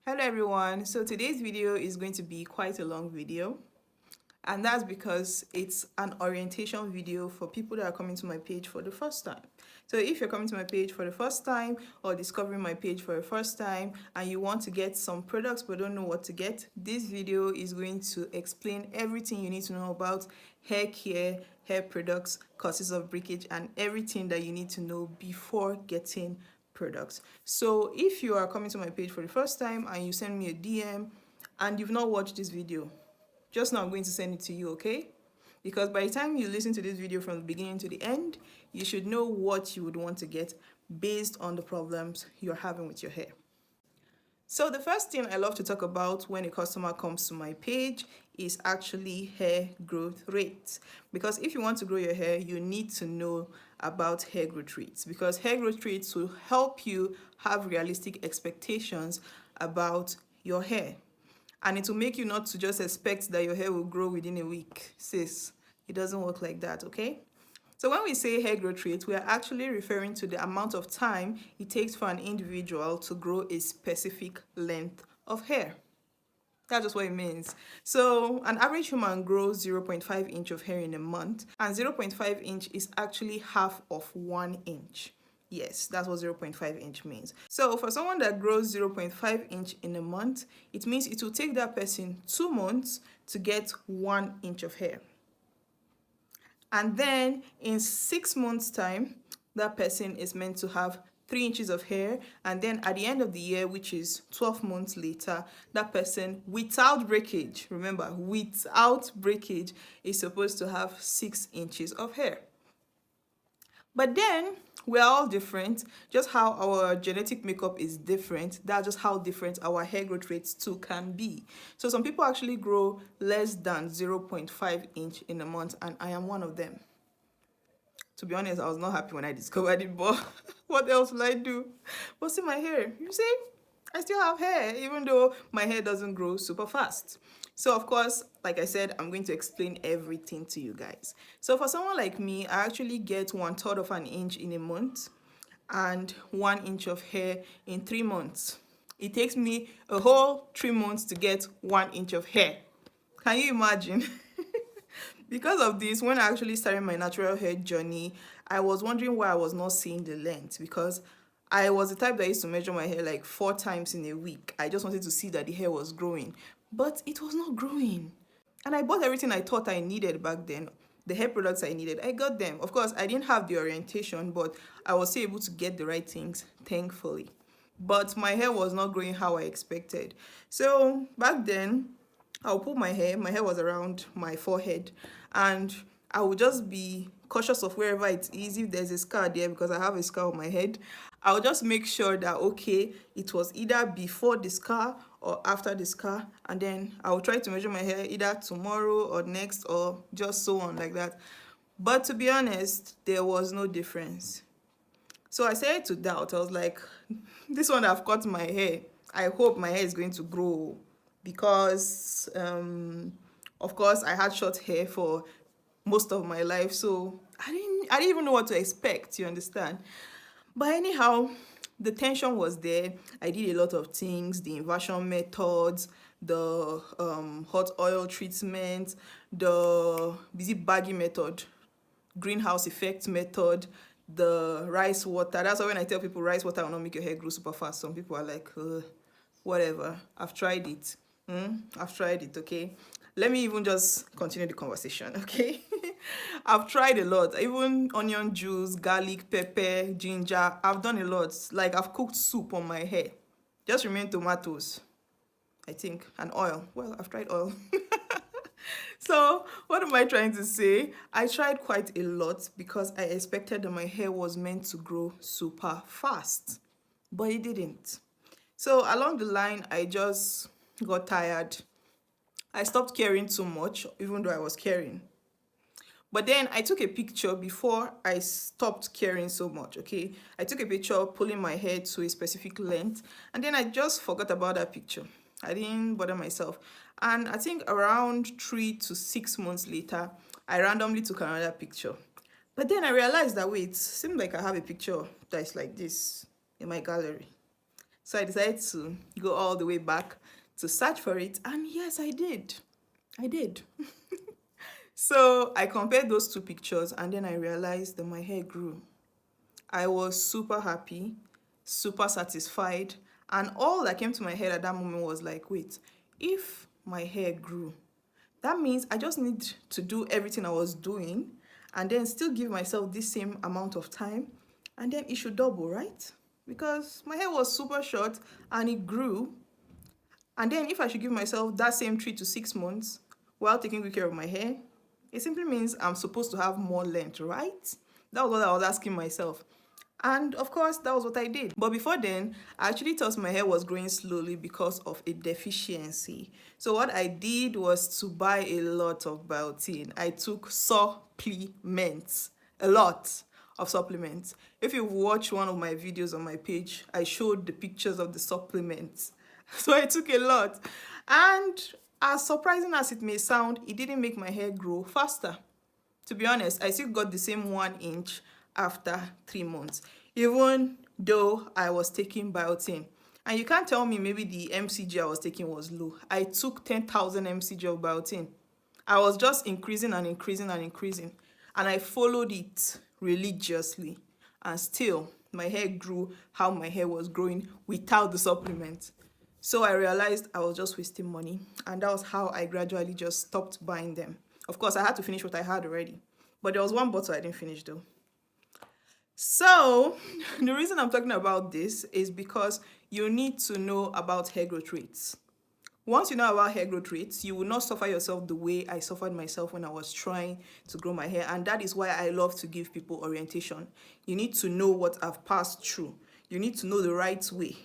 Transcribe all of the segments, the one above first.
Hello everyone, so today's video is going to be quite a long video, and that's because it's an orientation video for people that are coming to my page for the first time. So if you're coming to my page for the first time or discovering my page for the first time and you want to get some products but don't know what to get, this video is going to explain everything you need to know about hair care, hair products, causes of breakage, and everything that you need to know before getting products. So if you are coming to my page for the first time and you send me a DM and you've not watched this video, just now I'm going to send it to you, okay? Because by the time you listen to this video from the beginning to the end, you should know what you would want to get based on the problems you're having with your hair. So the first thing I love to talk about when a customer comes to my page is actually hair growth rates. Because if you want to grow your hair, you need to know about hair growth rates, because hair growth rates will help you have realistic expectations about your hair. And it will make you not to just expect that your hair will grow within a week. Sis, it doesn't work like that, okay? So when we say hair growth rate, we are actually referring to the amount of time it takes for an individual to grow a specific length of hair. That's just what it means. So an average human grows 0.5 inch of hair in a month, and 0.5 inch is actually half of 1 inch. Yes, that's what 0.5 inch means. So for someone that grows 0.5 inch in a month, it means it will take that person 2 months to get 1 inch of hair. And then in 6 months' time, that person is meant to have 3 inches of hair. And then at the end of the year, which is 12 months later, that person without breakage, remember, without breakage, is supposed to have 6 inches of hair. But then we're all different. Just how our genetic makeup is different, that's just how different our hair growth rates too can be. So some people actually grow less than 0.5 inch in a month, and I am one of them. To be honest, I was not happy when I discovered it, but what else will I do? But see my hair, you see, I still have hair, even though my hair doesn't grow super fast. So of course, like I said, I'm going to explain everything to you guys. So for someone like me, I actually get 1/3 of an inch in a month and 1 inch of hair in 3 months. It takes me a whole 3 months to get 1 inch of hair. Can you imagine? Because of this, when I actually started my natural hair journey, I was wondering why I was not seeing the length, because I was the type that used to measure my hair like 4 times in a week. I just wanted to see that the hair was growing, but it was not growing. And I bought everything I thought I needed back then. The hair products I needed, I got them. Of course, I didn't have the orientation, but I was still able to get the right things, thankfully. But my hair was not growing how I expected. So back then, I'll pull my hair was around my forehead, and I would just be cautious of wherever it is. If there's a scar there, because I have a scar on my head, I'll just make sure that, okay, it was either before the scar or after the scar, and then I'll try to measure my hair either tomorrow or next, or just so on like that. But to be honest, there was no difference. So I started to doubt. I was like, this one I've cut my hair, I hope my hair is going to grow, because of course I had short hair for most of my life, so I didn't even know what to expect, you understand. But anyhow, the tension was there. I did a lot of things, the inversion methods, the hot oil treatment, the busy baggy method, greenhouse effect method, the rice water. That's why when I tell people rice water will not make your hair grow super fast, some people are like, whatever. I've tried it. I've tried it, okay? Let me even just continue the conversation, okay? I've tried a lot. Even onion juice, garlic, pepper, ginger. I've done a lot. Like, I've cooked soup on my hair. Just remain tomatoes, I think, and oil. Well, I've tried oil. So what am I trying to say? I tried quite a lot because I expected that my hair was meant to grow super fast, but it didn't. So along the line, I just got tired. I stopped caring too much, even though I was caring. But then I took a picture before I stopped caring so much, okay? I took a picture pulling my hair to a specific length, and then I just forgot about that picture. I didn't bother myself. And I think around 3 to 6 months later, I randomly took another picture. But then I realized that, wait, it seemed like I have a picture that's like this in my gallery. So I decided to go all the way back to search for it, and yes, I did. I did. So I compared those two pictures, and then I realized that my hair grew. I was super happy, super satisfied, and all that came to my head at that moment was like, wait, if my hair grew, that means I just need to do everything I was doing and then still give myself this same amount of time, and then it should double, right? Because my hair was super short and it grew, and then if I should give myself that same 3 to 6 months while taking good care of my hair, it simply means I'm supposed to have more length, right? That was what I was asking myself. And of course, that was what I did. But before then, I actually thought my hair was growing slowly because of a deficiency. So what I did was to buy a lot of biotin. I took supplements, a lot of supplements. If you've watched one of my videos on my page, I showed the pictures of the supplements. So I took a lot. And as surprising as it may sound, it didn't make my hair grow faster. To be honest, I still got the same 1 inch after 3 months, even though I was taking biotin. And you can't tell me maybe the mcg I was taking was low. I took 10,000 mcg of biotin. I was just increasing and increasing and increasing, and I followed it religiously, and still my hair grew how my hair was growing without the supplement. So I realized I was just wasting money, and that was how I gradually just stopped buying them. Of course, I had to finish what I had already, but there was one bottle I didn't finish though. So the reason I'm talking about this is because you need to know about hair growth rates. Once you know about hair growth rates, you will not suffer yourself the way I suffered myself when I was trying to grow my hair. And that is why I love to give people orientation. You need to know what I've passed through. You need to know the right way.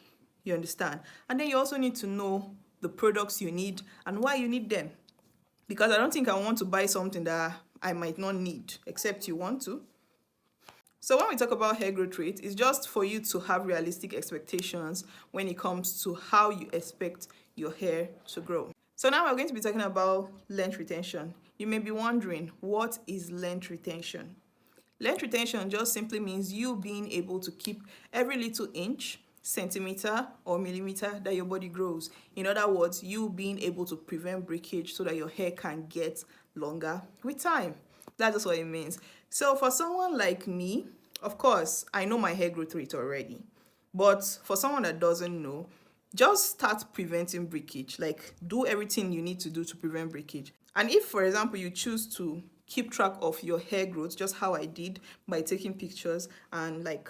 You understand? And then you also need to know the products you need and why you need them. Because I don't think I want to buy something that I might not need, except you want to. So when we talk about hair growth rate, it's just for you to have realistic expectations when it comes to how you expect your hair to grow. So now we're going to be talking about length retention. You may be wondering, what is length retention? Length retention just simply means you being able to keep every little inch, centimeter, or millimeter that your body grows. In other words, you being able to prevent breakage so that your hair can get longer with time. That's just what it means. So for someone like me, of course, I know my hair growth rate already. But for someone that doesn't know, just start preventing breakage. Like, do everything you need to do to prevent breakage. And if, for example, you choose to keep track of your hair growth, just how I did by taking pictures and like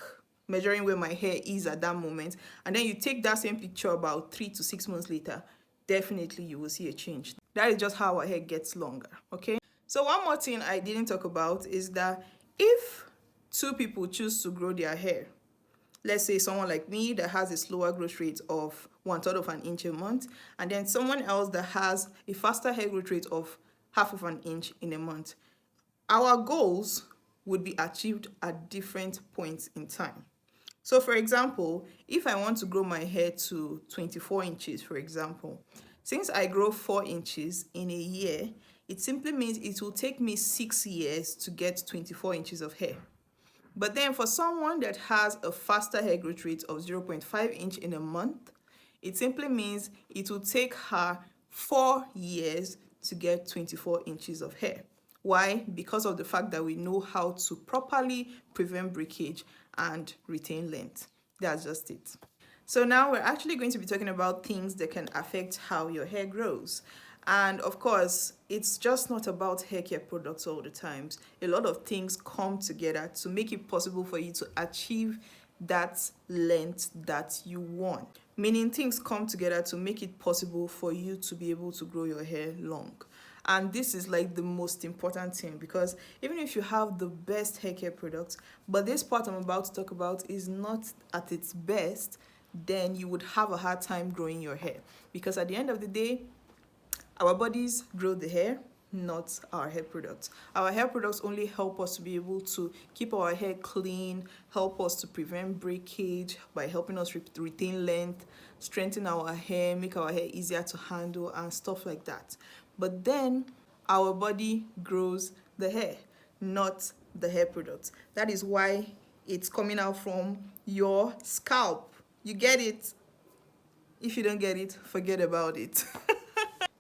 measuring where my hair is at that moment, and then you take that same picture about 3 to 6 months later, definitely you will see a change. That is just how our hair gets longer, okay? So one more thing I didn't talk about is that if two people choose to grow their hair, let's say someone like me that has a slower growth rate of 1/3 of an inch a month, and then someone else that has a faster hair growth rate of 1/2 of an inch in a month, our goals would be achieved at different points in time. So for example, if I want to grow my hair to 24 inches, for example, since I grow 4 inches in a year, it simply means it will take me 6 years to get 24 inches of hair. But then for someone that has a faster hair growth rate of 0.5 inch in a month, it simply means it will take her 4 years to get 24 inches of hair. Why? Because of the fact that we know how to properly prevent breakage and retain length. That's just it. So now we're actually going to be talking about things that can affect how your hair grows. And of course, it's just not about hair care products all the times. A lot of things come together to make it possible for you to achieve that length that you want. Meaning things come together to make it possible for you to be able to grow your hair long. And this is like the most important thing, because even if you have the best hair care products, but this part I'm about to talk about is not at its best, then you would have a hard time growing your hair. Because at the end of the day, our bodies grow the hair, not our hair products. Our hair products only help us to be able to keep our hair clean, help us to prevent breakage by helping us retain length, strengthen our hair, make our hair easier to handle and stuff like that. But then our body grows the hair, not the hair products. That is why it's coming out from your scalp. You get it? If you don't get it, forget about it.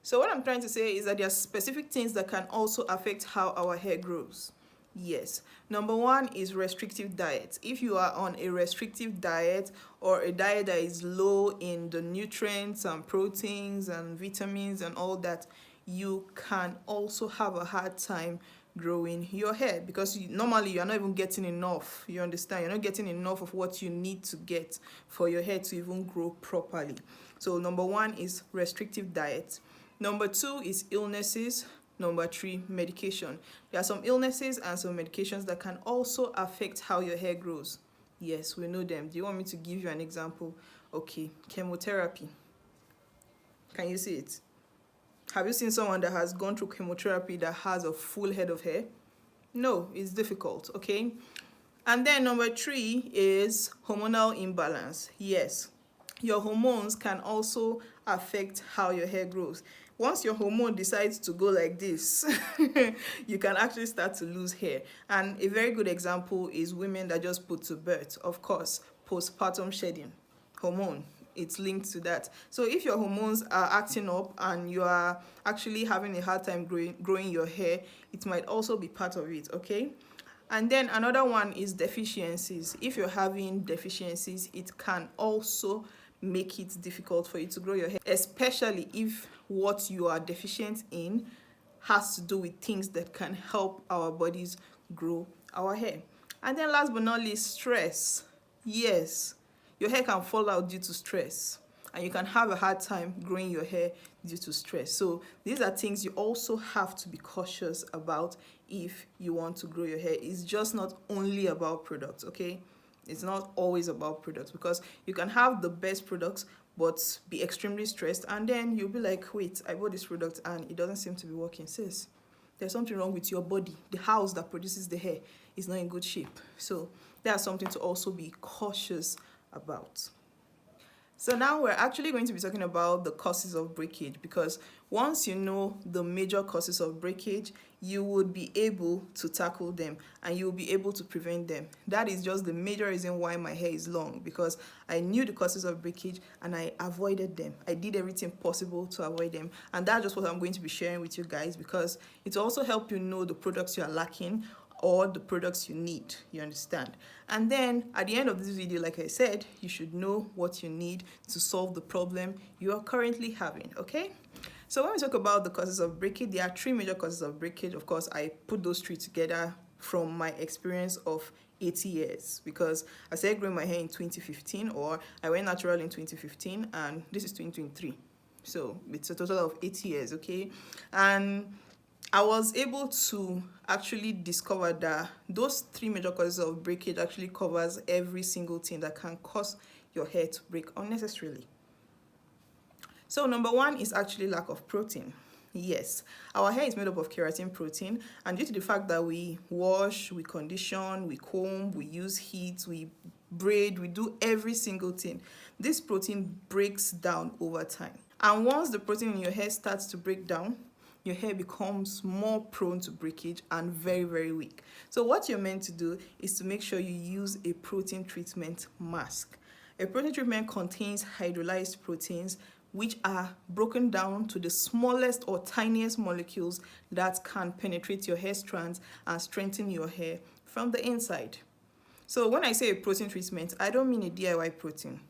So what I'm trying to say is that there are specific things that can also affect how our hair grows. Yes. Number one is restrictive diet. If you are on a restrictive diet or a diet that is low in the nutrients and proteins and vitamins and all that, you can also have a hard time growing your hair because normally you're not even getting enough. You understand? You're not getting enough of what you need to get for your hair to even grow properly. So number one is restrictive diet. Number two is illnesses. Number three, medication. There are some illnesses and some medications that can also affect how your hair grows. Yes, we know them. Do you want me to give you an example? Okay, chemotherapy. Can you see it? Have you seen someone that has gone through chemotherapy that has a full head of hair? No, it's difficult, okay? And then number three is hormonal imbalance. Yes, your hormones can also affect how your hair grows. Once your hormone decides to go like this, you can actually start to lose hair. And a very good example is women that just put to birth. Of course, postpartum shedding, hormone, it's linked to that. So if your hormones are acting up and you are actually having a hard time growing your hair, it might also be part of it, okay? And then another one is deficiencies. If you're having deficiencies, it can also make it difficult for you to grow your hair, especially if what you are deficient in has to do with things that can help our bodies grow our hair. And then last but not least, stress. Yes, your hair can fall out due to stress and you can have a hard time growing your hair due to stress. So these are things you also have to be cautious about if you want to grow your hair. It's just not only about products, okay? It's not always about products because you can have the best products but be extremely stressed and then you'll be like, wait, I bought this product and it doesn't seem to be working. Sis, there's something wrong with your body. The house that produces the hair is not in good shape. So that's something to also be cautious about. So now we're actually going to be talking about the causes of breakage, because once you know the major causes of breakage, you would be able to tackle them and you'll be able to prevent them. That is just the major reason why my hair is long, because I knew the causes of breakage and I avoided them. I did everything possible to avoid them, and that's just what I'm going to be sharing with you guys, because it will also help you know the products you are lacking or the products you need, you understand? And then at the end of this video, like I said, you should know what you need to solve the problem you are currently having, okay? So when we talk about the causes of breakage, there are three major causes of breakage. Of course, I put those three together from my experience of 80 years, because I started growing my hair in 2015, or I went natural in 2015, and this is 2023. So it's a total of 80 years, okay? And I was able to actually discover that those three major causes of breakage actually covers every single thing that can cause your hair to break unnecessarily. So number one is actually lack of protein. Yes, our hair is made up of keratin protein, and due to the fact that we wash, we condition, we comb, we use heat, we braid, we do every single thing, this protein breaks down over time. And once the protein in your hair starts to break down, your hair becomes more prone to breakage and very, very weak. So what you're meant to do is to make sure you use a protein treatment mask. A protein treatment contains hydrolyzed proteins, which are broken down to the smallest or tiniest molecules that can penetrate your hair strands and strengthen your hair from the inside. So when I say a protein treatment, I don't mean a DIY protein,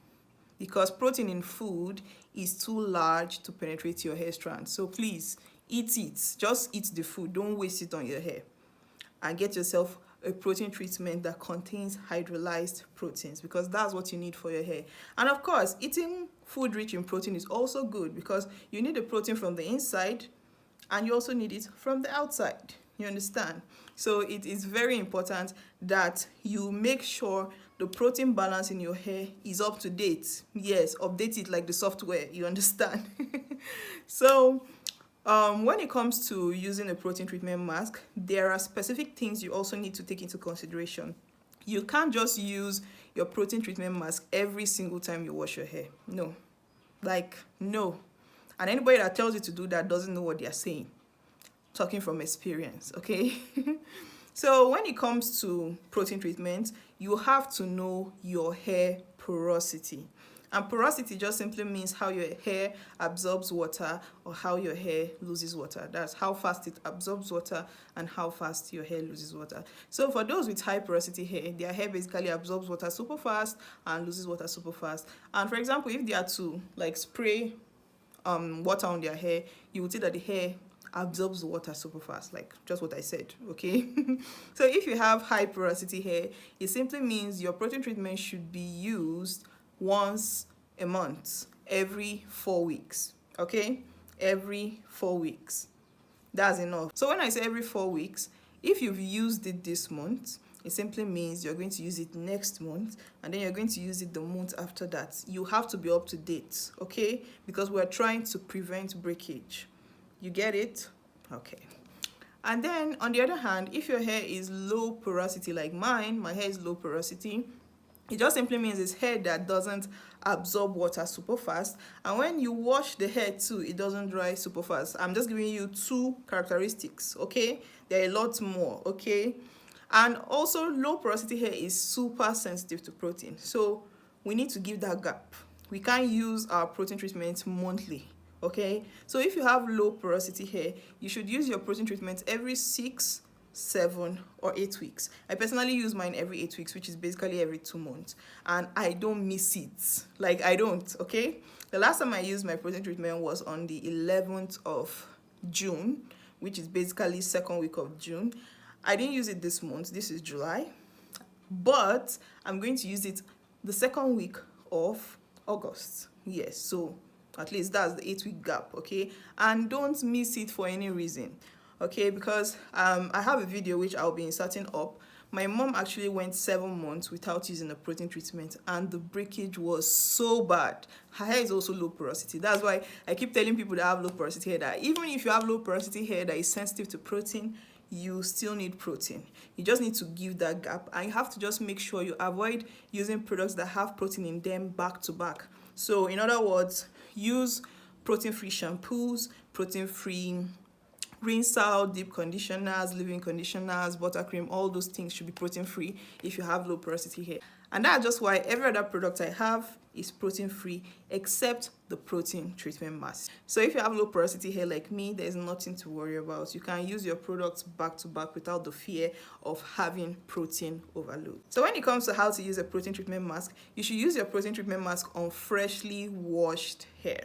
because protein in food is too large to penetrate your hair strands. So please, eat it. Just eat the food. Don't waste it on your hair. And get yourself a protein treatment that contains hydrolyzed proteins, because that's what you need for your hair. And of course, eating food rich in protein is also good, because you need the protein from the inside and you also need it from the outside. You understand? So it is very important that you make sure the protein balance in your hair is up to date. Yes, update it like the software. You understand? So when it comes to using a protein treatment mask, there are specific things you also need to take into consideration. You can't just use your protein treatment mask every single time you wash your hair. No. No. And anybody that tells you to do that doesn't know what they are saying. Talking from experience, okay? So when it comes to protein treatment, you have to know your hair porosity. And porosity just simply means how your hair absorbs water or how your hair loses water. That's how fast it absorbs water and how fast your hair loses water. So for those with high porosity hair, their hair basically absorbs water super fast and loses water super fast. And for example, if they are to like spray water on their hair, you would see that the hair absorbs water super fast, like just what I said, okay? So if you have high porosity hair, it simply means your protein treatment should be used once a month, every 4 weeks, okay? Every 4 weeks. That's enough. So when I say every 4 weeks, if you've used it this month, it simply means you're going to use it next month, and then you're going to use it the month after that. You have to be up to date, okay? Because we're trying to prevent breakage. You get it? Okay. And then on the other hand, if your hair is low porosity like mine, my hair is low porosity, it just simply means it's hair that doesn't absorb water super fast, and when you wash the hair too, it doesn't dry super fast. I'm just giving you 2 characteristics, okay? There are a lot more, okay? And also, low porosity hair is super sensitive to protein, so we need to give that gap. We can't use our protein treatment monthly, okay? So if you have low porosity hair, you should use your protein treatment every 6, 7 or 8 weeks. I personally use mine every 8 weeks, which is basically every 2 months, and I don't miss it. Like, I don't, okay? The last time I used my protein treatment was on the 11th of June, which is basically 2nd week of June. I didn't use it this month, this is July, but I'm going to use it the 2nd week of August. Yes, so at least that's the 8-week gap, okay? And don't miss it for any reason, okay? Because I have a video which I'll be inserting up. My mom actually went 7 months without using a protein treatment, and the breakage was so bad. Her hair is also low porosity. That's why I keep telling people that have low porosity hair that even if you have low porosity hair that is sensitive to protein, you still need protein. You just need to give that gap, and you have to just make sure you avoid using products that have protein in them back to back. So in other words, use protein-free shampoos, protein-free rinse out, deep conditioners, leave-in conditioners, buttercream, all those things should be protein-free if you have low porosity hair. And that's just why every other product I have is protein-free except the protein treatment mask. So if you have low porosity hair like me, there's nothing to worry about. You can use your products back to back without the fear of having protein overload. So when it comes to how to use a protein treatment mask, you should use your protein treatment mask on freshly washed hair.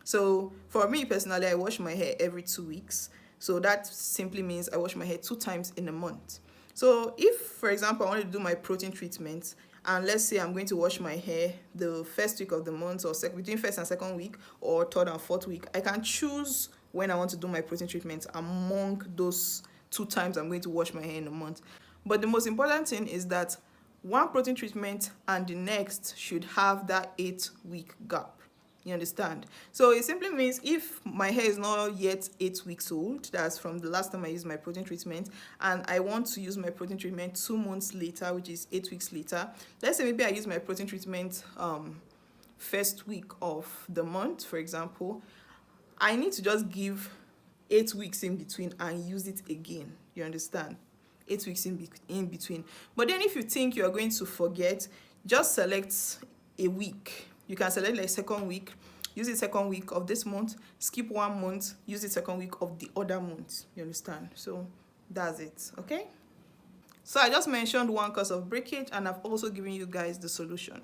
So for me personally, I wash my hair every 2 weeks. So that simply means I wash my hair 2 times in a month. So if, for example, I want to do my protein treatment, and let's say I'm going to wash my hair the 1st week of the month, or between 1st and 2nd week, or 3rd and 4th week, I can choose when I want to do my protein treatment among those 2 times I'm going to wash my hair in a month. But the most important thing is that one protein treatment and the next should have that 8-week gap. You understand? So it simply means if my hair is not yet 8 weeks old, that's from the last time I used my protein treatment, and I want to use my protein treatment 2 months later, which is 8 weeks later. Let's say maybe I use my protein treatment 1st week of the month, for example. I need to just give 8 weeks in between and use it again. You understand? 8 weeks in between. But then if you think you are going to forget, just select a week. You can select like 2nd week, use the 2nd week of this month, skip 1 month, use the 2nd week of the other month. You understand? So that's it, okay? So I just mentioned one cause of breakage, and I've also given you guys the solution.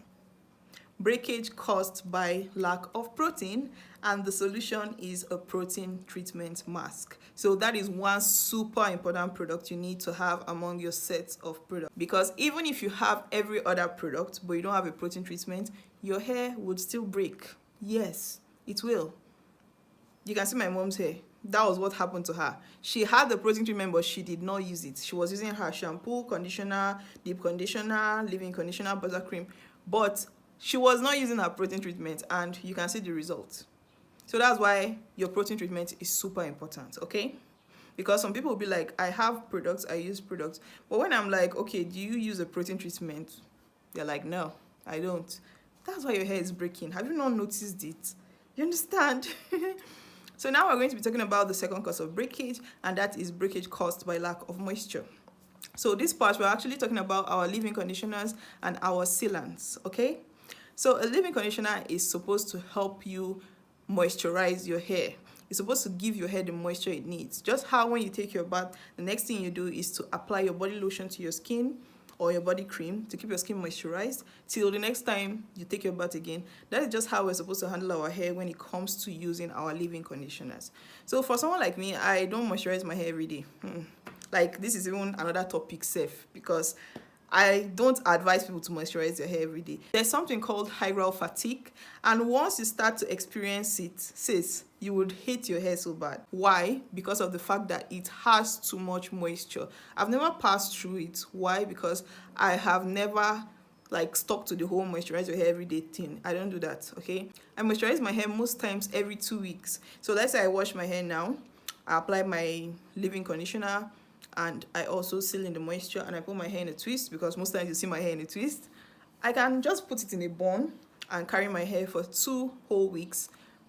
Breakage caused by lack of protein, and the solution is a protein treatment mask. So that is one super important product you need to have among your sets of products, because even if you have every other product but you don't have a protein treatment, your hair would still break. Yes, it will. You can see my mom's hair. That was what happened to her. She had the protein treatment, but she did not use it. She was using her shampoo, conditioner, deep conditioner, leave-in conditioner, buttercream, but she was not using her protein treatment, and you can see the results. So that's why your protein treatment is super important, okay? Because some people will be like, I have products, I use products. But when I'm like, okay, do you use a protein treatment? They're like, no, I don't. That's why your hair is breaking. Have you not noticed it? You understand? So now we're going to be talking about the second cause of breakage, and that is breakage caused by lack of moisture. So this part, we're actually talking about our leave-in conditioners and our sealants, okay? So a leave-in conditioner is supposed to help you moisturize your hair. It's supposed to give your hair the moisture it needs. Just how when you take your bath, the next thing you do is to apply your body lotion to your skin or your body cream to keep your skin moisturized till the next time you take your bath again. That is just how we're supposed to handle our hair when it comes to using our leave-in conditioners. So for someone like me, I don't moisturize my hair every day. Like, this is even another topic safe, because I don't advise people to moisturize their hair every day. There's something called hydral fatigue, and once you start to experience it, sis, you would hate your hair so bad. Why? Because of the fact that it has too much moisture. I've never passed through it. Why? Because I have never like stuck to the whole moisturize your hair every day thing. I don't do that, okay? I moisturize my hair most times every 2 weeks. So let's say I wash my hair now, I apply my leave-in conditioner, and I also seal in the moisture, and I put my hair in a twist, because most times you see my hair in a twist. I can just put it in a bun and carry my hair for 2 whole weeks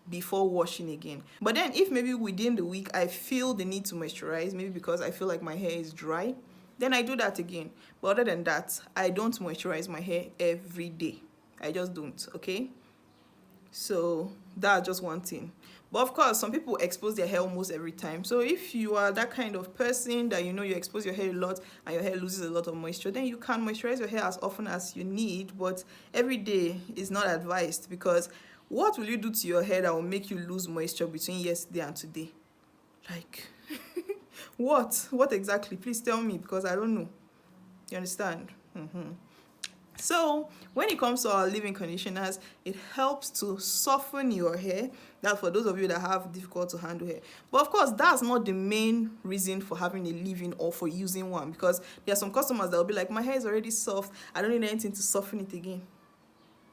before washing again. But then if maybe within the week I feel the need to moisturize, maybe because I feel like my hair is dry, then I do that again. But other than that, I don't moisturize my hair every day. I just don't, okay? So that's just one thing. But of course, some people expose their hair almost every time. So if you are that kind of person that you know you expose your hair a lot and your hair loses a lot of moisture, then you can moisturize your hair as often as you need, but every day is not advised, because what will you do to your hair that will make you lose moisture between yesterday and today? Like, what exactly? Please tell me, because I don't know. You understand? So when it comes to our leave-in conditioners, it helps to soften your hair. That's for those of you that have difficult to handle hair. But of course, that's not the main reason for having a leave-in or for using one, because there are some customers that will be like, my hair is already soft, I don't need anything to soften it again.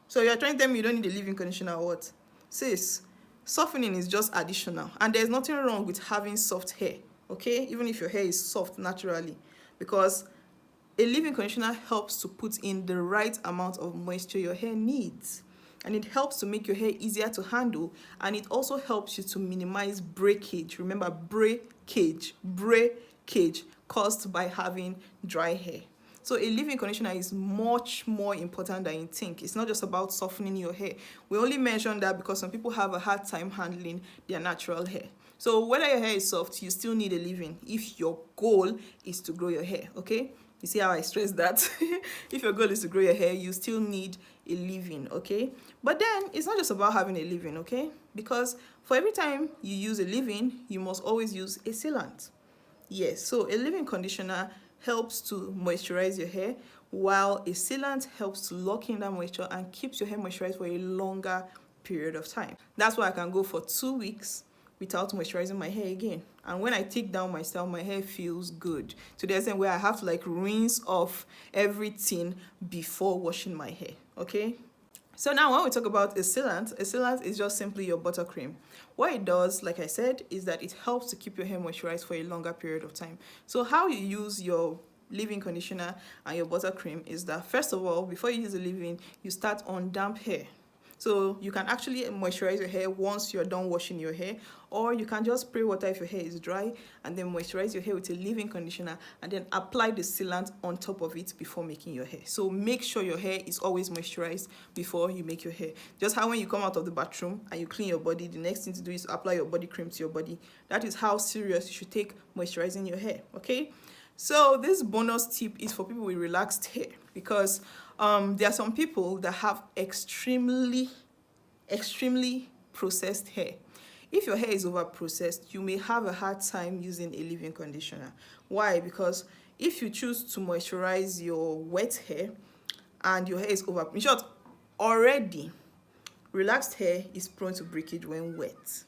So you're trying to tell me you don't need a leave-in conditioner or what? Sis, softening is just additional, and there's nothing wrong with having soft hair, okay? Even if your hair is soft naturally, because a leave-in conditioner helps to put in the right amount of moisture your hair needs, and it helps to make your hair easier to handle, and it also helps you to minimize breakage. Remember, breakage caused by having dry hair. So a leave-in conditioner is much more important than you think. It's not just about softening your hair. We only mention that because some people have a hard time handling their natural hair. So whether your hair is soft, you still need a leave-in if your goal is to grow your hair, okay? You see how I stress that? If your goal is to grow your hair, you still need a leave-in, okay? But then it's not just about having a leave-in, okay? Because for every time you use a leave-in, you must always use a sealant. Yes, so a leave-in conditioner helps to moisturize your hair, while a sealant helps to lock in that moisture and keeps your hair moisturized for a longer period of time. That's why I can go for 2 weeks without moisturizing my hair again. And when I take down my style, my hair feels good, to the extent where I have to like rinse off everything before washing my hair, okay? So now when we talk about a sealant is just simply your buttercream. What it does, like I said, is that it helps to keep your hair moisturized for a longer period of time. So how you use your leave-in conditioner and your buttercream is that, first of all, before you use the leave-in, you start on damp hair. So you can actually moisturize your hair once you're done washing your hair, or you can just spray water if your hair is dry and then moisturize your hair with a leave-in conditioner and then apply the sealant on top of it before making your hair. So make sure your hair is always moisturized before you make your hair. Just how when you come out of the bathroom and you clean your body, the next thing to do is to apply your body cream to your body. That is how serious you should take moisturizing your hair, okay? So this bonus tip is for people with relaxed hair, because there are some people that have extremely processed hair. If your hair is over processed, you may have a hard time using a leave-in conditioner. Why? Because if you choose to moisturize your wet hair and your hair is over, in short, already relaxed hair is prone to breakage when wet.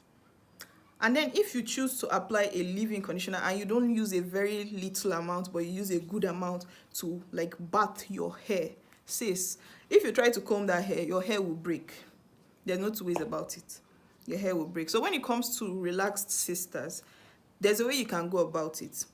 And then if you choose to apply a leave-in conditioner and you don't use a very little amount, but you use a good amount to like bath your hair, sis, if you try to comb that hair, your hair will break. There's no two ways about it. Your hair will break. So when it comes to relaxed sisters, there's a way you can go about it.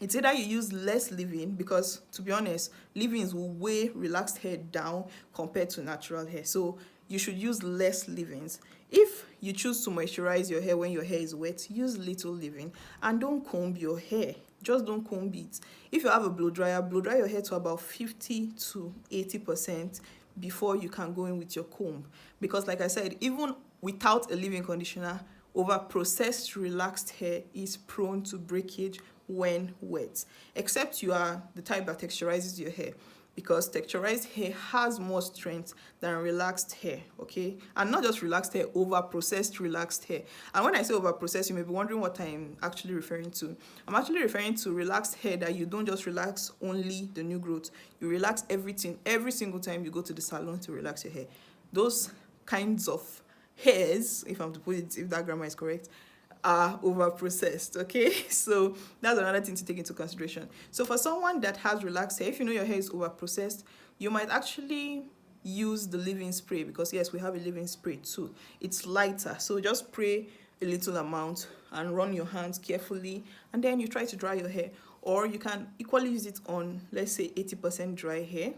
It's either you use less leave-in, because to be honest, leave-ins will weigh relaxed hair down compared to natural hair. So you should use less leave-ins. If you choose to moisturize your hair when your hair is wet, use little leave-in and don't comb your hair. Just don't comb it. If you have a blow dry your hair to about 50 to 80% before you can go in with your comb. Because like I said, even without a leave-in conditioner, over processed relaxed hair is prone to breakage when wet, except you are the type that texturizes your hair, because texturized hair has more strength than relaxed hair, okay? And not just relaxed hair, over processed relaxed hair. And when I say over processed, you may be wondering what I'm actually referring to. I'm actually referring to relaxed hair that you don't just relax only the new growth, you relax everything every single time you go to the salon to relax your hair. Those kinds of hairs, if I'm to put it, if that grammar is correct, are over processed, okay? So that's another thing to take into consideration. So for someone that has relaxed hair, if you know your hair is over processed, you might actually use the leave-in spray, because yes, we have a leave-in spray too. It's lighter, so just spray a little amount and run your hands carefully, and then you try to dry your hair. Or you can equally use it on, let's say, 80% dry hair.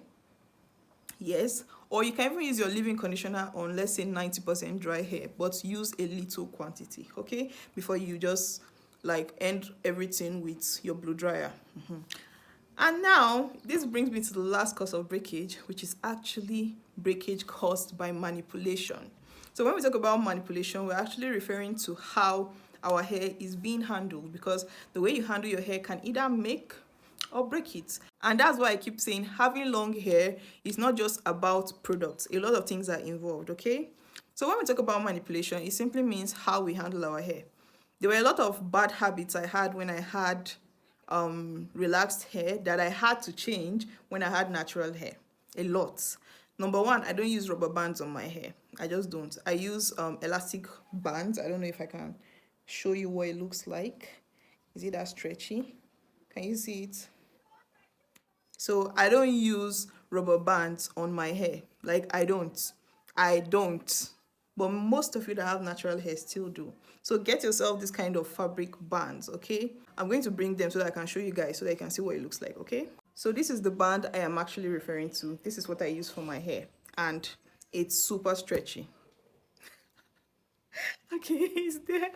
Yes, or you can even use your leave-in conditioner on, let's say, 90% dry hair, but use a little quantity, okay, before you just like end everything with your blow dryer. And now this brings me to the last cause of breakage, which is actually breakage caused by manipulation. So when we talk about manipulation, we're actually referring to how our hair is being handled, because the way you handle your hair can either make or break it. And that's why I keep saying having long hair is not just about products. A lot of things are involved, okay? So when we talk about manipulation, it simply means how we handle our hair. There were a lot of bad habits I had when I had relaxed hair that I had to change when I had natural hair. A lot. Number one, I don't use rubber bands on my hair. I just don't. I use elastic bands. I don't know if I can show you what it looks like. Is it that stretchy? Can you see it? So I don't use rubber bands on my hair. Like, I don't. But most of you that have natural hair still do. So get yourself this kind of fabric bands, okay? I'm going to bring them so that I can show you guys so that you can see what it looks like, okay? So this is the band I am actually referring to. This is what I use for my hair. And it's super stretchy. Okay, it's there.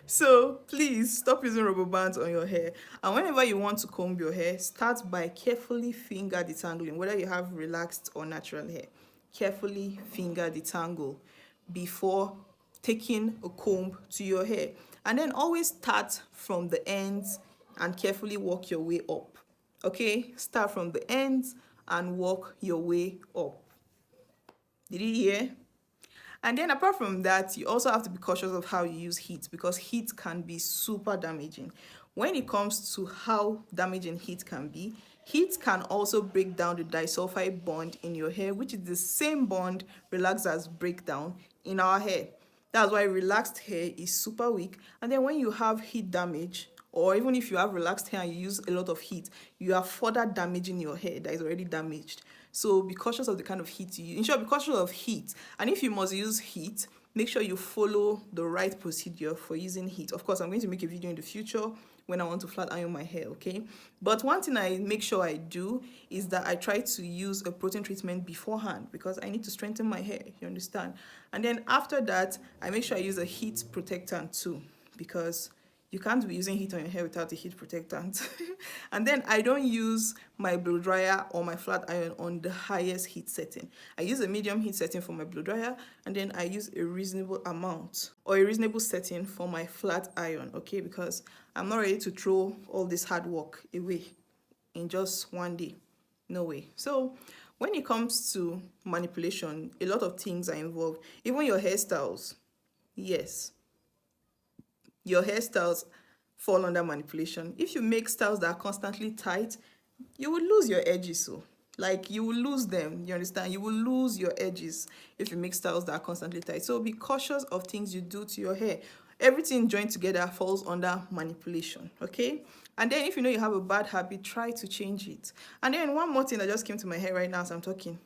So please stop using rubber bands on your hair. And whenever you want to comb your hair, start by carefully finger detangling, whether you have relaxed or natural hair. Carefully finger detangle before taking a comb to your hair. And then always start from the ends and carefully work your way up. Okay, start from the ends and work your way up. Did you hear? And then apart from that, you also have to be cautious of how you use heat, because heat can be super damaging. When it comes to how damaging heat can also break down the disulfide bond in your hair, which is the same bond relaxers break down in our hair. That's why relaxed hair is super weak. And then when you have heat damage, or even if you have relaxed hair and you use a lot of heat, you are further damaging your hair that is already damaged. So be cautious of the kind of heat you use. In short, be cautious of heat. And if you must use heat, make sure you follow the right procedure for using heat. Of course, I'm going to make a video in the future when I want to flat iron my hair, okay? But one thing I make sure I do is that I try to use a protein treatment beforehand, because I need to strengthen my hair, you understand? And then after that, I make sure I use a heat protectant too, because you can't be using heat on your hair without a heat protectant. And then I don't use my blow dryer or my flat iron on the highest heat setting. I use a medium heat setting for my blow dryer, and then I use a reasonable amount or a reasonable setting for my flat iron, okay? Because I'm not ready to throw all this hard work away in just one day. No way. So when it comes to manipulation, a lot of things are involved. Even your hairstyles. Yes. Your hairstyles fall under manipulation. If you make styles that are constantly tight, you will lose your edges. So like, you will lose them, you understand? You will lose your edges if you make styles that are constantly tight. So be cautious of things you do to your hair. Everything joined together falls under manipulation, okay? And then if you know you have a bad habit, try to change it. And then one more thing that just came to my head right now as I'm talking.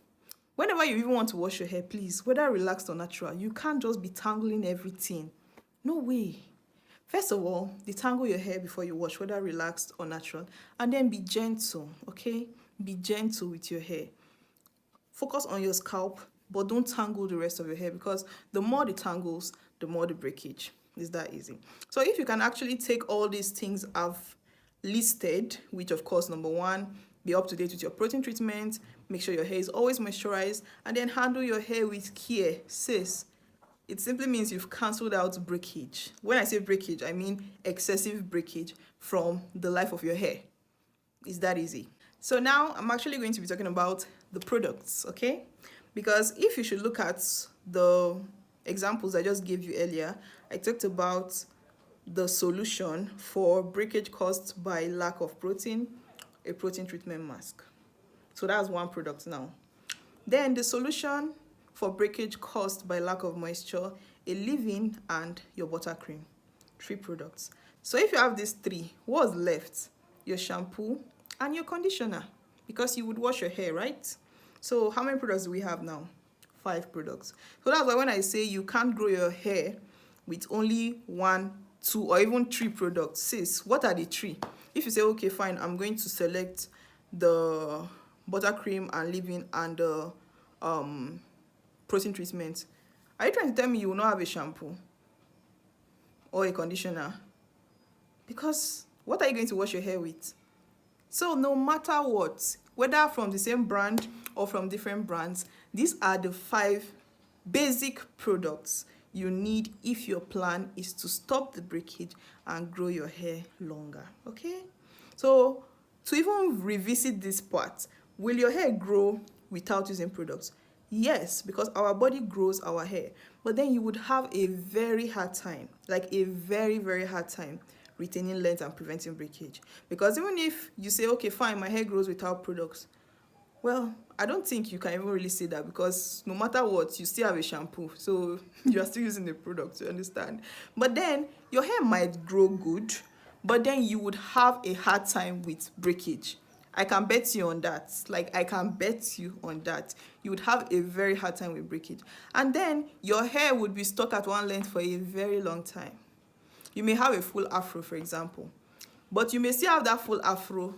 Whenever you even want to wash your hair, please, whether relaxed or natural, you can't just be tangling everything. No way. First of all, detangle your hair before you wash, whether relaxed or natural. And then be gentle, okay? Be gentle with your hair. Focus on your scalp, but don't tangle the rest of your hair, because the more the tangles, the more the breakage. It's that easy. So if you can actually take all these things I've listed, which of course, number one, be up to date with your protein treatment, Make sure your hair is always moisturized, and then handle your hair with care. Sis, it simply means you've cancelled out breakage. When I say breakage, I mean excessive breakage from the life of your hair. It's that easy. So now I'm actually going to be talking about the products, okay? Because if you should look at the examples I just gave you earlier, I talked about the solution for breakage caused by lack of protein, a protein treatment mask. So that's one product now. Then the solution for breakage caused by lack of moisture, a leave-in, and your buttercream. 3 products. So if you have these 3, what's left? Your shampoo and your conditioner, because you would wash your hair, right? So how many products do we have now? 5 products. So that's why when I say you can't grow your hair with only 1, 2, or even 3 products, sis, what are the 3? If you say, okay, fine, I'm going to select the buttercream and leave-in and the protein treatment, are you trying to tell me you will not have a shampoo or a conditioner? Because what are you going to wash your hair with? So no matter what, whether from the same brand or from different brands, these are the 5 basic products you need if your plan is to stop the breakage and grow your hair longer. Okay? So to even revisit this part, will your hair grow without using products? Yes, because our body grows our hair, but then you would have a very hard time, like a very, very hard time retaining length and preventing breakage. Because even if you say, okay, fine, my hair grows without products, well, I don't think you can even really say that, because no matter what, you still have a shampoo, so you are still using the product, you understand? But then your hair might grow good, but then you would have a hard time with breakage. I can bet you on that. Like, I can bet you on that. You would have a very hard time with breakage. And then your hair would be stuck at one length for a very long time. You may have a full afro, for example, but you may still have that full afro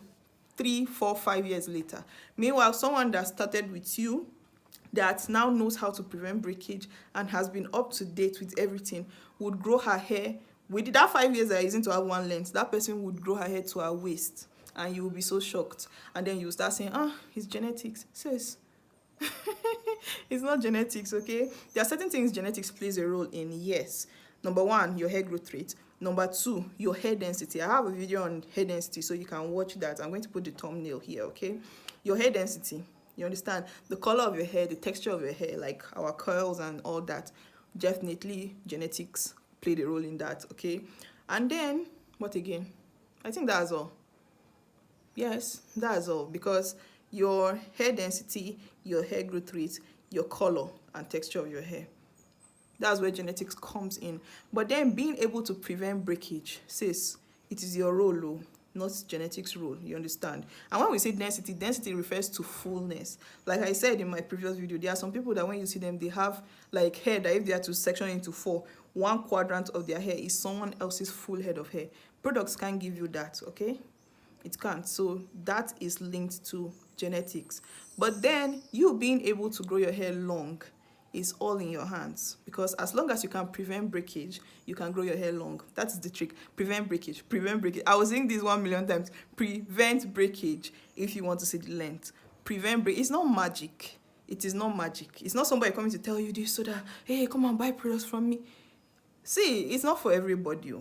3, 4, 5 years later. Meanwhile, someone that started with you, that now knows how to prevent breakage and has been up to date with everything, would grow her hair. With that 5 years that is using to have one length, that person would grow her hair to her waist, and you will be so shocked. And then you will start saying, it's genetics. Sis, it's not genetics, okay? There are certain things genetics plays a role in, yes. Number 1, your hair growth rate. Number 2, your hair density. I have a video on hair density, so you can watch that. I'm going to put the thumbnail here, okay? Your hair density, you understand? The color of your hair, the texture of your hair, like our curls and all that. Definitely genetics played a role in that, okay? And then, what again? I think that's all. Yes, that's all, because your hair density, your hair growth rate, your color and texture of your hair, that's where genetics comes in. But then being able to prevent breakage, sis, it is your role, not genetics role, you understand? And when we say density, density refers to fullness. Like I said in my previous video, there are some people that when you see them, they have like hair that if they are to section into 4, 1 quadrant of their hair is someone else's full head of hair. Products can't give you that, okay? It can't. So that is linked to genetics. But then you being able to grow your hair long is all in your hands, because as long as you can prevent breakage, you can grow your hair long. That is the trick. Prevent breakage. Prevent breakage. I was saying this 1 million times. Prevent breakage if you want to see the length. Prevent break. It's not magic. It is not magic. It's not somebody coming to tell you this so that, hey, come and buy products from me. See, it's not for everybody.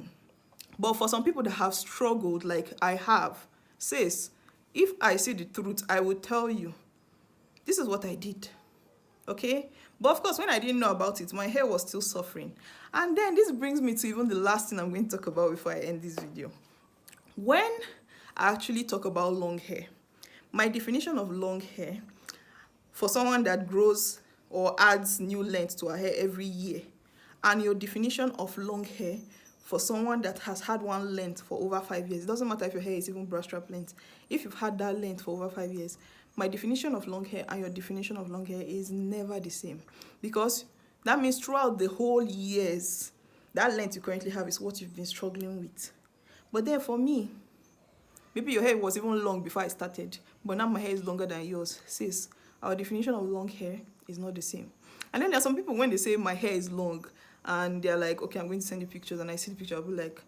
But for some people that have struggled like I have, sis, if I see the truth, I will tell you, this is what I did. Okay? But of course, when I didn't know about it, my hair was still suffering. And then this brings me to even the last thing I'm going to talk about before I end this video. When I actually talk about long hair, my definition of long hair, for someone that grows or adds new length to her hair every year, and your definition of long hair for someone that has had one length for over 5 years, it doesn't matter if your hair is even brush strap length, if you've had that length for over 5 years, my definition of long hair and your definition of long hair is never the same, because that means throughout the whole years, that length you currently have is what you've been struggling with. But then for me, maybe your hair was even long before I started, but now my hair is longer than yours. Sis, our definition of long hair is not the same. And then there are some people, when they say my hair is long, and they're like, okay, I'm going to send you pictures, and I see the picture, I'll be like,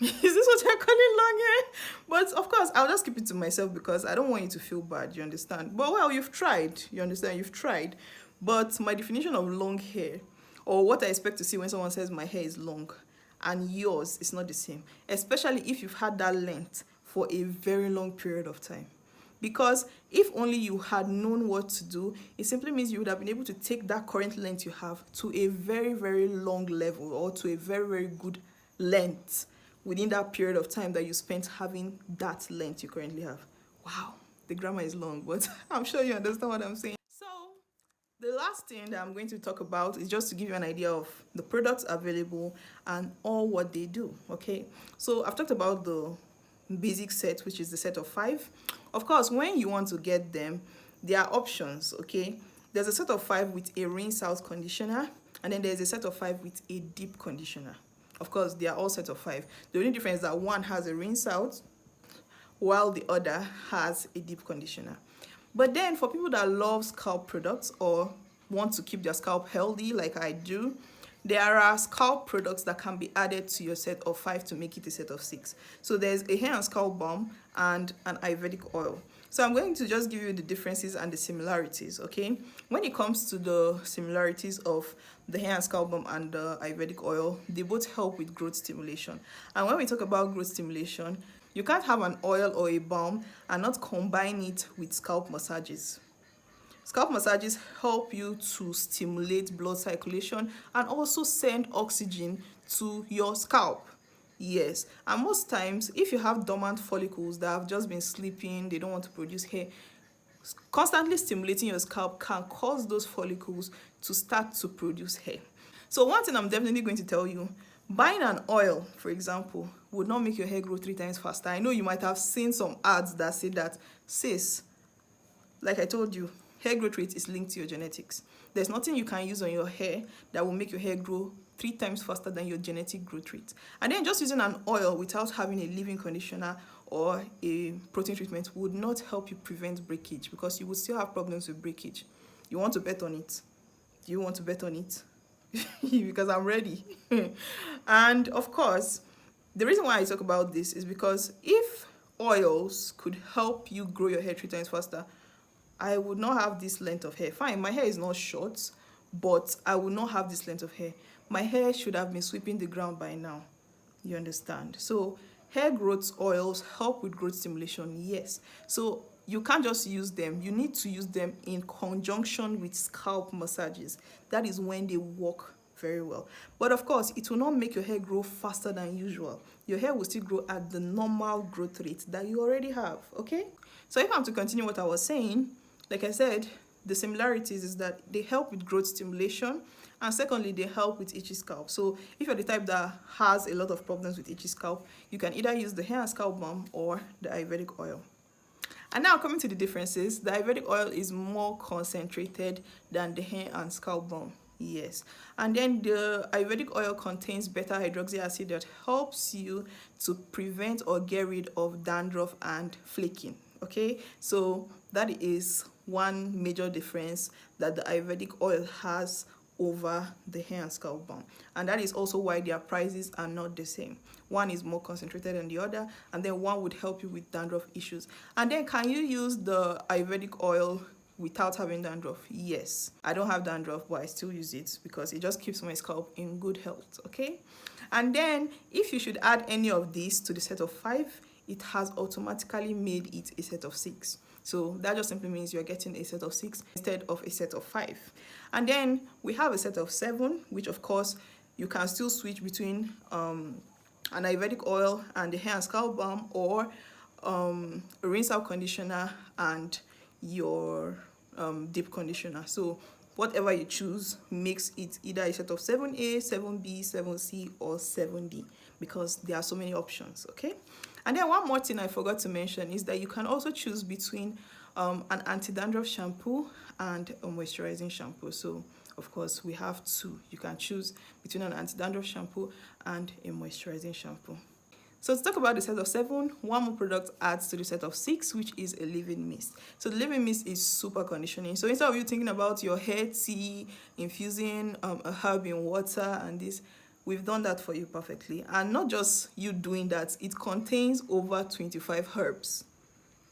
Is this what you're calling long hair? But of course, I'll just keep it to myself because I don't want you to feel bad, you understand? But well, you've tried, you understand? You've tried. But my definition of long hair, or what I expect to see when someone says my hair is long, and yours is not the same, especially if you've had that length for a very long period of time. Because if only you had known what to do, it simply means you would have been able to take that current length you have to a very, very long level, or to a very, very good length within that period of time that you spent having that length you currently have. Wow, the grammar is long, but I'm sure you understand what I'm saying. So the last thing that I'm going to talk about is just to give you an idea of the products available and all what they do, okay? So I've talked about the basic set, which is the set of 5. Of course, when you want to get them, there are options, okay? There's a set of 5 with a rinse out conditioner, and then there's a set of 5 with a deep conditioner. Of course, they are all set of 5. The only difference is that one has a rinse out while the other has a deep conditioner. But then for people that love scalp products or want to keep their scalp healthy like I do, there are scalp products that can be added to your set of 5 to make it a set of 6. So there's a hair and scalp balm and an Ayurvedic oil. So I'm going to just give you the differences and the similarities, okay? When it comes to the similarities of the hair and scalp balm and the Ayurvedic oil, they both help with growth stimulation. And when we talk about growth stimulation, you can't have an oil or a balm and not combine it with scalp massages. Scalp massages help you to stimulate blood circulation and also send oxygen to your scalp. Yes, and most times if you have dormant follicles that have just been sleeping, they don't want to produce hair, constantly stimulating your scalp can cause those follicles to start to produce hair. So one thing I'm definitely going to tell you, buying an oil, for example, would not make your hair grow 3 times faster. I know you might have seen some ads that say that, sis, like I told you, hair growth rate is linked to your genetics. There's nothing you can use on your hair that will make your hair grow 3 times faster than your genetic growth rate. And then just using an oil without having a leave-in conditioner or a protein treatment would not help you prevent breakage, because you would still have problems with breakage. You want to bet on it? Do you want to bet on it? Because I'm ready. And of course, the reason why I talk about this is because if oils could help you grow your hair 3 times faster, I would not have this length of hair. Fine, my hair is not short, but I would not have this length of hair. My hair should have been sweeping the ground by now. You understand? So hair growth oils help with growth stimulation, yes. So you can't just use them. You need to use them in conjunction with scalp massages. That is when they work very well. But of course, it will not make your hair grow faster than usual. Your hair will still grow at the normal growth rate that you already have, okay? So if I'm to continue what I was saying, like I said, the similarities is that they help with growth stimulation, and secondly, they help with itchy scalp. So if you're the type that has a lot of problems with itchy scalp, you can either use the hair and scalp balm or the Ayurvedic oil. And now coming to the differences, the Ayurvedic oil is more concentrated than the hair and scalp balm. Yes. And then the Ayurvedic oil contains beta hydroxy acid that helps you to prevent or get rid of dandruff and flaking. Okay, so that is one major difference that the Ayurvedic oil has over the hair and scalp balm, and that is also why their prices are not the same. One is more concentrated than the other, and then one would help you with dandruff issues. And then can you use the Ayurvedic oil without having dandruff? Yes, I don't have dandruff, but I still use it because it just keeps my scalp in good health. Okay, and then if you should add any of these to the set of 5, it has automatically made it a set of 6. So that just simply means you're getting a set of 6 instead of a set of 5. And then we have a set of 7, which of course you can still switch between an Ayurvedic oil and the hair and scalp balm, or a rinse out conditioner and your deep conditioner. So whatever you choose makes it either a set of 7A, 7B, 7C, or 7D, because there are so many options, okay? And then one more thing I forgot to mention is that you can also choose between an anti-dandruff shampoo and a moisturizing shampoo. So of course we have 2. You can choose between an anti-dandruff shampoo and a moisturizing shampoo. So to talk about the set of 7, one more product adds to the set of 6, which is a leave-in mist. So the leave-in mist is super conditioning. So instead of you thinking about your hair tea, infusing a herb in water and this, we've done that for you perfectly. And not just you doing that, it contains over 25 herbs.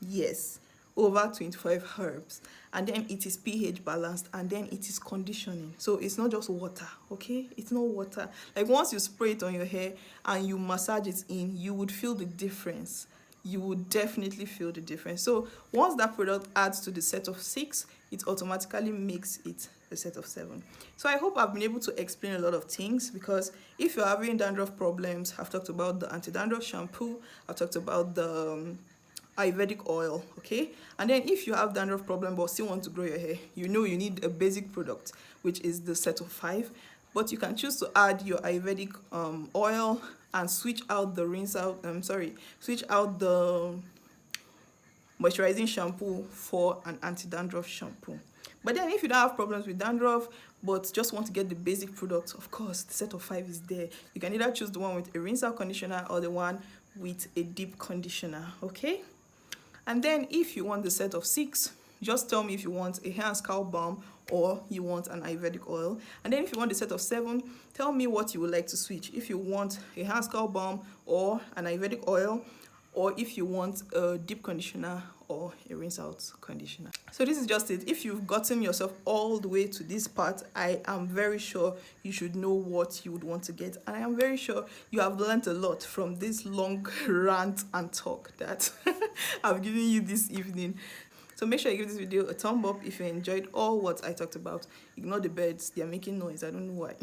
Yes, over 25 herbs. And then it is pH balanced, and then it is conditioning. So it's not just water, okay? It's not water. Like once you spray it on your hair and you massage it in, you would feel the difference. You would definitely feel the difference. So once that product adds to the set of 6, it automatically makes it a set of 7. So I hope I've been able to explain a lot of things, because if you're having dandruff problems, I've talked about the anti-dandruff shampoo, I've talked about the Ayurvedic oil, okay? And then if you have dandruff problem but still want to grow your hair, you know you need a basic product, which is the set of 5. But you can choose to add your Ayurvedic oil and switch out the switch out the moisturizing shampoo for an anti-dandruff shampoo. But then if you don't have problems with dandruff but just want to get the basic product, of course the set of 5 is there. You can either choose the one with a rinse out conditioner or the one with a deep conditioner, okay? And then if you want the set of 6, just tell me if you want a hair and scalp balm or you want an Ayurvedic oil. And then if you want the set of 7, tell me what you would like to switch. If you want a hair and scalp balm or an Ayurvedic oil, or if you want a deep conditioner or a rinse out conditioner. So this is just it. If you've gotten yourself all the way to this part, I am very sure you should know what you would want to get. And I am very sure you have learned a lot from this long rant and talk that I've given you this evening. So make sure you give this video a thumb up if you enjoyed all what I talked about. Ignore the birds, they are making noise, I don't know why.